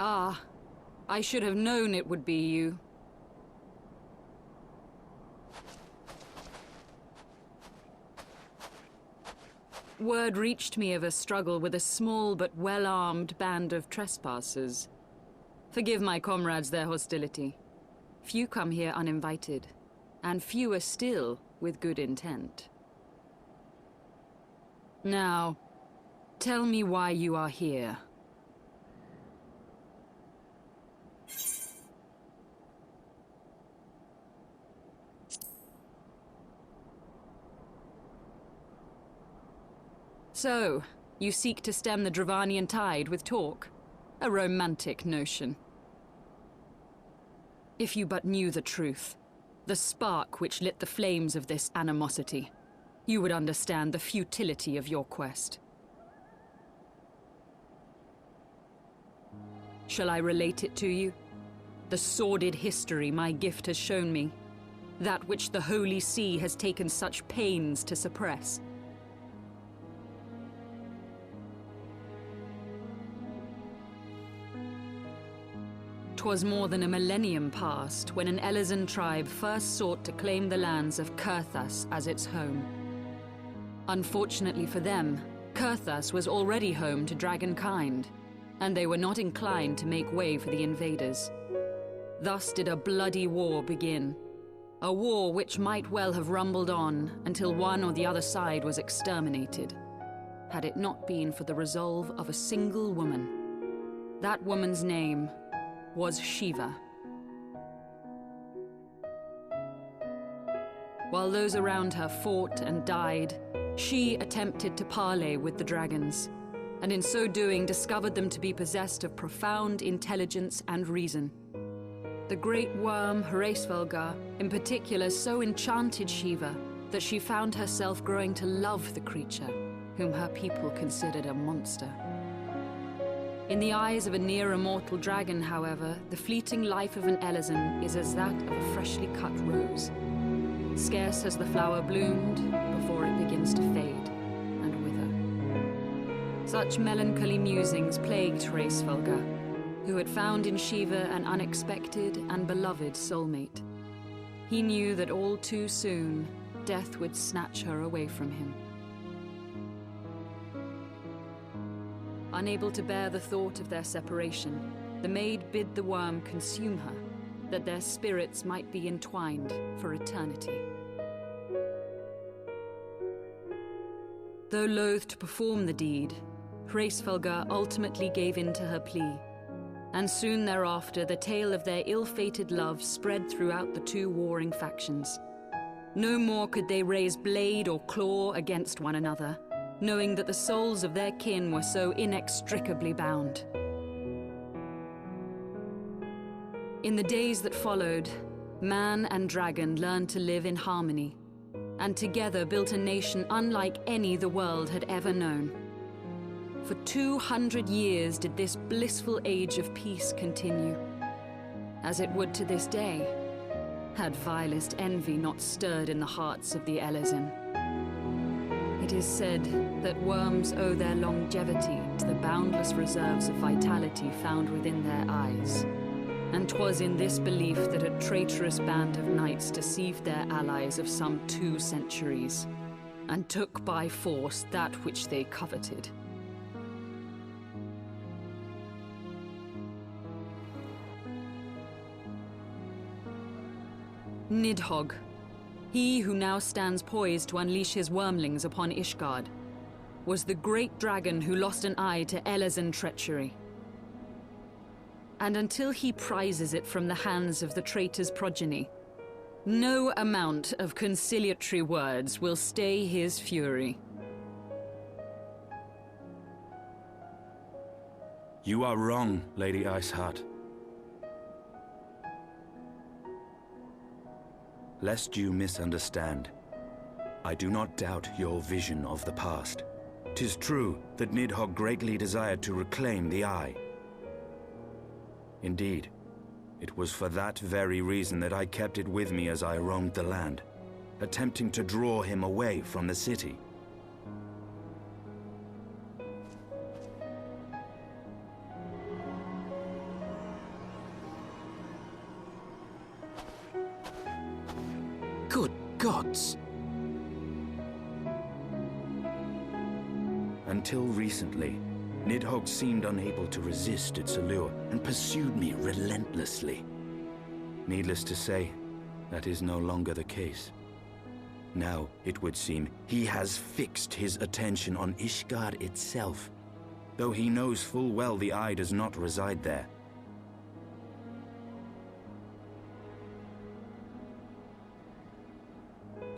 Ah, I should have known it would be you. Word reached me of a struggle with a small but well-armed band of trespassers. Forgive my comrades their hostility. Few come here uninvited, and fewer still with good intent. Now, tell me why you are here. So, you seek to stem the Dravanian tide with talk? A romantic notion. If you but knew the truth, the spark which lit the flames of this animosity, you would understand the futility of your quest. Shall I relate it to you? The sordid history my gift has shown me, that which the Holy See has taken such pains to suppress. 'Twas more than a millennium past when an Eorzea tribe first sought to claim the lands of Kurthas as its home. Unfortunately for them, Kurthas was already home to dragonkind, and they were not inclined to make way for the invaders. Thus did a bloody war begin, a war which might well have rumbled on until one or the other side was exterminated, had it not been for the resolve of a single woman. That woman's name was Shiva. While those around her fought and died, she attempted to parley with the dragons, and in so doing discovered them to be possessed of profound intelligence and reason. The great worm Hraesvelgar, in particular, so enchanted Shiva that she found herself growing to love the creature, whom her people considered a monster. In the eyes of a near-immortal dragon, however, the fleeting life of an Eorzea is as that of a freshly cut rose. Scarce has the flower bloomed before it begins to fade and wither. Such melancholy musings plagued Hraesvelgar, who had found in Shiva an unexpected and beloved soulmate. He knew that all too soon, death would snatch her away from him. Unable to bear the thought of their separation, the maid bid the worm consume her, that their spirits might be entwined for eternity. Though loath to perform the deed, Hraesvelgar ultimately gave in to her plea, and soon thereafter the tale of their ill-fated love spread throughout the two warring factions. No more could they raise blade or claw against one another, knowing that the souls of their kin were so inextricably bound. In the days that followed, man and dragon learned to live in harmony, and together built a nation unlike any the world had ever known. For 200 years did this blissful age of peace continue, as it would to this day, had vilest envy not stirred in the hearts of the Eorzea. It is said that worms owe their longevity to the boundless reserves of vitality found within their eyes. And 'twas in this belief that a traitorous band of knights deceived their allies of some 2 centuries, and took by force that which they coveted. Nidhogg, he who now stands poised to unleash his wormlings upon Ishgard, was the great dragon who lost an eye to Eorzea treachery. And until he prizes it from the hands of the traitor's progeny, no amount of conciliatory words will stay his fury. You are wrong, Lady Iceheart. Lest you misunderstand, I do not doubt your vision of the past. 'Tis true that Nidhogg greatly desired to reclaim the Eye. Indeed, it was for that very reason that I kept it with me as I roamed the land, attempting to draw him away from the city. gods! Until recently, Nidhogg seemed unable to resist its allure and pursued me relentlessly. Needless to say, that is no longer the case. Now, it would seem, he has fixed his attention on Ishgard itself, though he knows full well the eye does not reside there.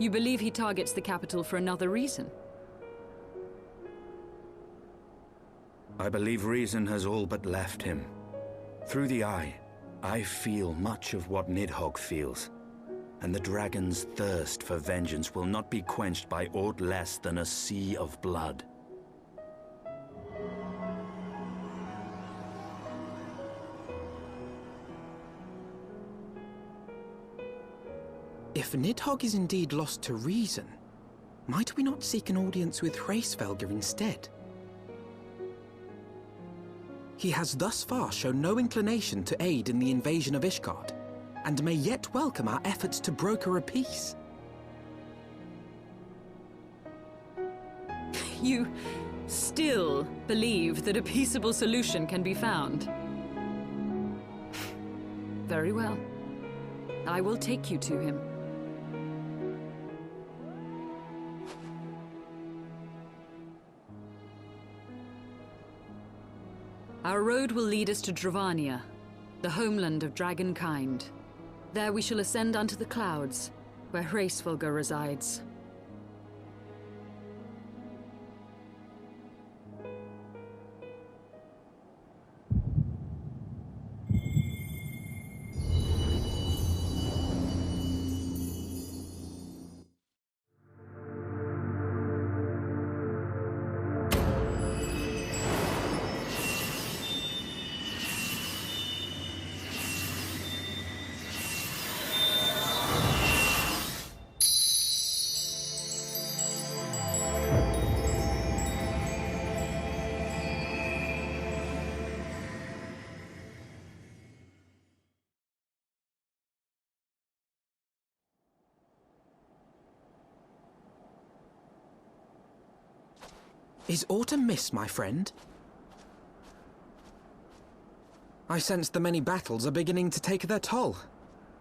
You believe he targets the capital for another reason? I believe reason has all but left him. Through the eye, I feel much of what Nidhogg feels, and the dragon's thirst for vengeance will not be quenched by aught less than a sea of blood. If Nidhogg is indeed lost to reason, might we not seek an audience with Hraesvelgr instead? He has thus far shown no inclination to aid in the invasion of Ishgard, and may yet welcome our efforts to broker a peace. You still believe that a peaceable solution can be found? Very well. I will take you to him. Our road will lead us to Dravania, the homeland of dragonkind. There we shall ascend unto the clouds, where Hraesvelgr resides. Is aught amiss, my friend? I sense the many battles are beginning to take their toll.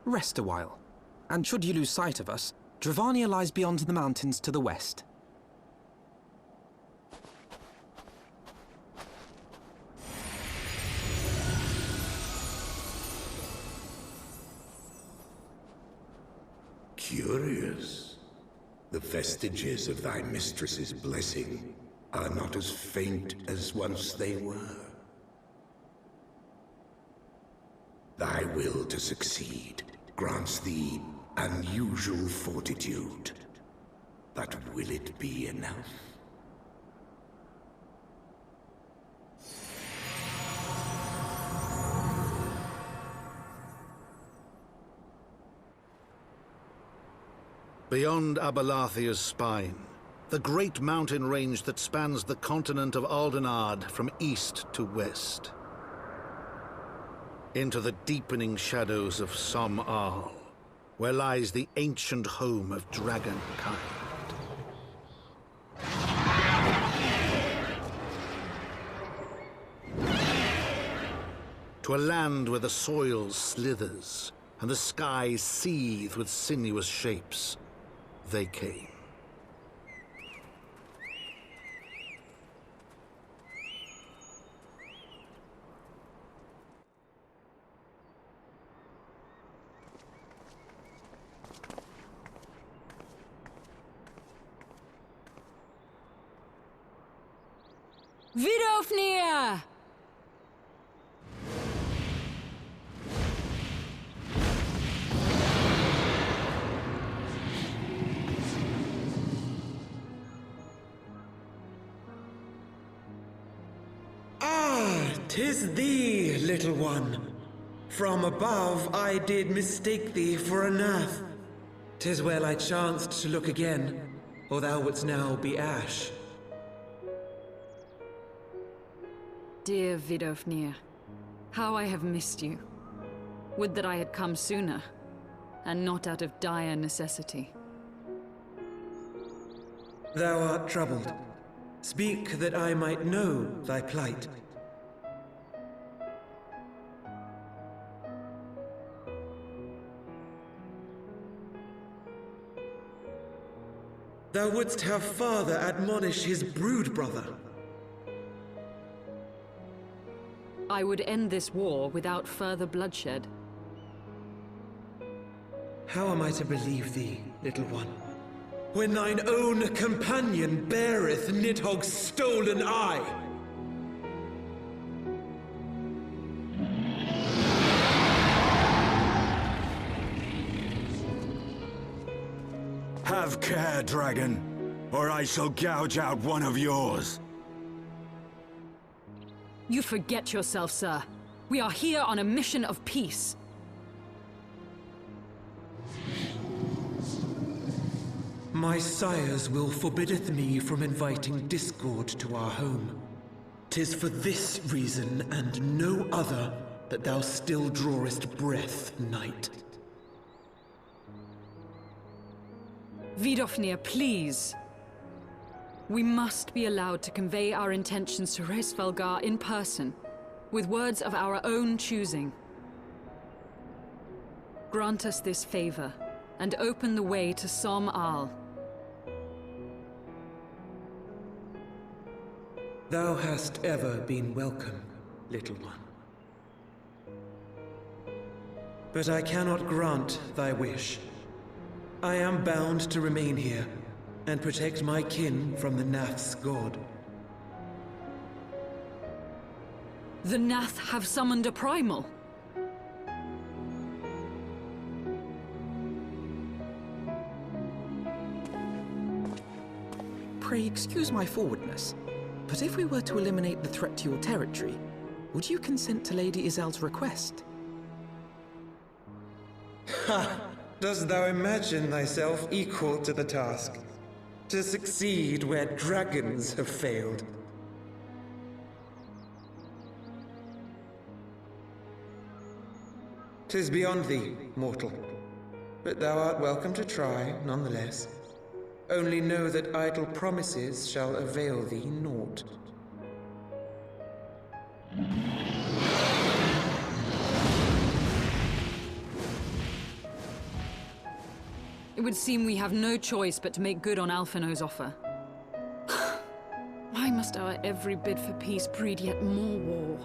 Rest a while, and should you lose sight of us, Dravania lies beyond the mountains to the west. Curious. The vestiges of thy mistress's blessing are not as faint as once they were. Thy will to succeed grants thee unusual fortitude. But will it be enough? Beyond Abalathia's spine, the great mountain range that spans the continent of Aldenard from east to west. Into the deepening shadows of Som-Al, where lies the ancient home of dragonkind. To a land where the soil slithers and the skies seethe with sinuous shapes, they came. Vidofnir! Ah, 'tis thee, little one. From above I did mistake thee for a Nath. 'Tis well I chanced to look again, or thou wouldst now be ash. Dear Vidofnir, how I have missed you. Would that I had come sooner, and not out of dire necessity. Thou art troubled. Speak that I might know thy plight. Thou wouldst have father admonish his brood brother. I would end this war without further bloodshed. How am I to believe thee, little one, when thine own companion beareth Nidhogg's stolen eye? Have care, dragon, or I shall gouge out one of yours. You forget yourself, sir. We are here on a mission of peace. My sire's will forbiddeth me from inviting discord to our home. 'Tis for this reason and no other that thou still drawest breath, knight. Vidofnir, please. We must be allowed to convey our intentions to Hraesvelgar in person, with words of our own choosing. Grant us this favor, and open the way to Som Al. Thou hast ever been welcome, little one. But I cannot grant thy wish. I am bound to remain here, and protect my kin from the Nath's god. The Nath have summoned a primal. Pray excuse my forwardness, but if we were to eliminate the threat to your territory, would you consent to Lady Izel's request? Ha! Dost thou imagine thyself equal to the task? To succeed where dragons have failed? 'Tis beyond thee, mortal. But thou art welcome to try, nonetheless. Only know that idle promises shall avail thee naught. It would seem we have no choice but to make good on Alphino's offer. Why must our every bid for peace breed yet more war?